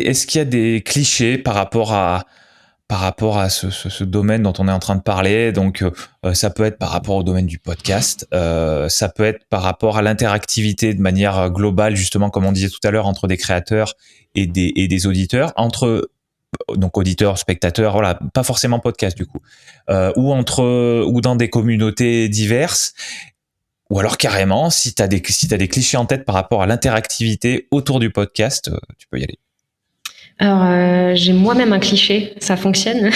est-ce qu'il y a des clichés par rapport à ce domaine dont on est en train de parler? Donc, ça peut être par rapport au domaine du podcast, ça peut être par rapport à l'interactivité de manière globale, justement, comme on disait tout à l'heure, entre des créateurs et des auditeurs, entre donc auditeurs, spectateurs, voilà, pas forcément podcast du coup, ou dans des communautés diverses, ou alors carrément, si t'as des clichés en tête par rapport à l'interactivité autour du podcast, tu peux y aller. Alors, j'ai moi-même un cliché, ça fonctionne.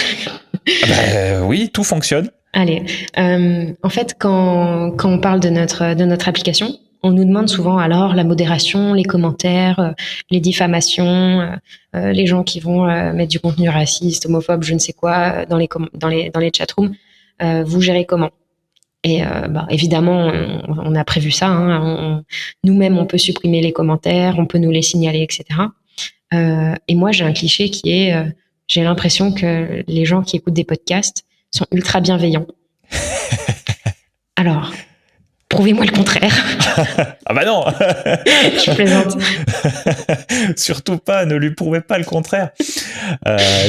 Oui, tout fonctionne. Allez, en fait, quand on parle de notre application, on nous demande souvent alors la modération, les commentaires, les diffamations, les gens qui vont mettre du contenu raciste, homophobe, je ne sais quoi, dans les chatrooms. Vous gérez comment? Et évidemment, on a prévu ça. Hein, nous-mêmes, on peut supprimer les commentaires, on peut nous les signaler, etc. Et moi, j'ai un cliché qui est, j'ai l'impression que les gens qui écoutent des podcasts sont ultra bienveillants. Alors, prouvez-moi le contraire. Ah bah non. Je plaisante. Surtout pas, ne lui prouvez pas le contraire.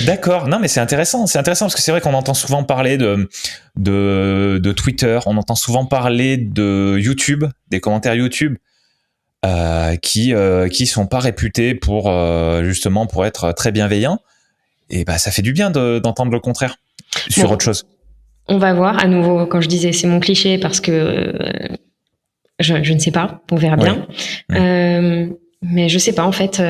D'accord, non mais c'est intéressant parce que c'est vrai qu'on entend souvent parler de Twitter, on entend souvent parler de YouTube, des commentaires YouTube, qui sont pas réputés pour justement pour être très bienveillants. Et bah ça fait du bien d'entendre le contraire sur autre chose. On va voir à nouveau, quand je disais c'est mon cliché parce que je ne sais pas, on verra bien. Mais je sais pas, en fait,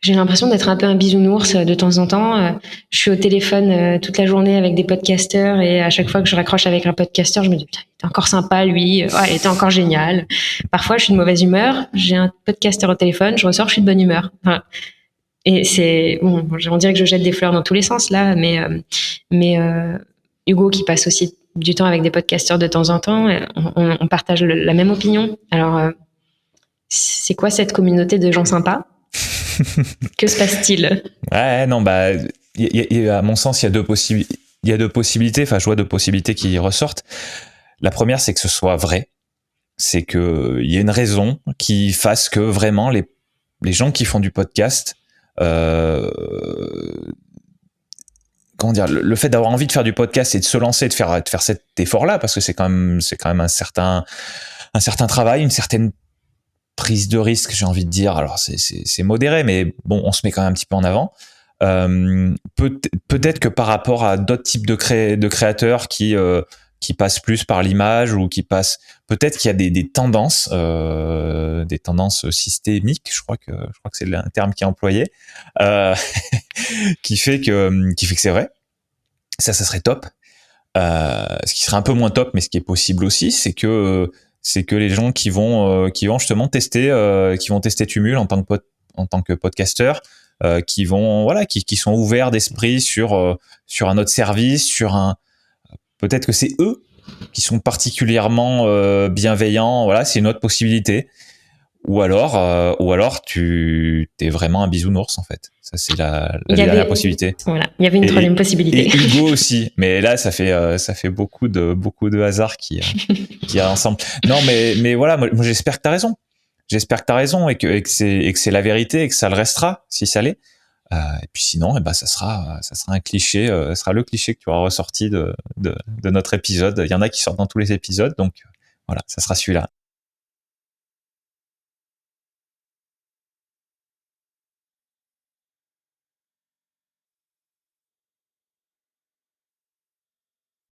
j'ai l'impression d'être un peu un bisounours de temps en temps. Je suis au téléphone toute la journée avec des podcasteurs et à chaque fois que je raccroche avec un podcasteur, je me dis putain, il était encore sympa lui, il était encore génial. Parfois, je suis de mauvaise humeur, j'ai un podcasteur au téléphone, je ressors, je suis de bonne humeur. Enfin, et c'est bon, on dirait que je jette des fleurs dans tous les sens là, mais Hugo qui passe aussi du temps avec des podcasteurs de temps en temps, on partage la même opinion. Alors, c'est quoi cette communauté de gens sympas? Que se passe-t-il? Ouais, non, bah, à mon sens, il y a deux possibilités. Enfin, je vois deux possibilités qui ressortent. La première, c'est que ce soit vrai. C'est que il y a une raison qui fasse que vraiment les gens qui font du podcast, comment dire, le fait d'avoir envie de faire du podcast et de se lancer, de faire cet effort-là, parce que c'est quand même un certain travail, une certaine prise de risque, j'ai envie de dire. Alors c'est modéré, mais bon, on se met quand même un petit peu en avant. Peut-être que par rapport à d'autres types de créateurs qui passent plus par l'image ou qui passent, peut-être qu'il y a des tendances systémiques. Je crois que c'est un terme qui est employé, qui fait que c'est vrai. Ça serait top. Ce qui serait un peu moins top, mais ce qui est possible aussi, c'est que les gens qui vont justement tester Tumul en tant que podcasteur, qui sont ouverts d'esprit sur un autre service, peut-être que c'est eux qui sont particulièrement bienveillants. Voilà, c'est une autre possibilité. Ou alors tu t'es vraiment un bisounours en fait. Ça c'est la dernière possibilité. Voilà, il y avait une troisième possibilité. Et Hugo aussi, mais là ça fait beaucoup de hasard qui a ensemble. Non mais voilà, moi j'espère que t'as raison. J'espère que t'as raison et que c'est la vérité et que ça le restera si ça l'est. Et puis sinon, ça sera un cliché, ça sera le cliché que tu auras ressorti de notre épisode. Il y en a qui sortent dans tous les épisodes, donc voilà, ça sera celui-là.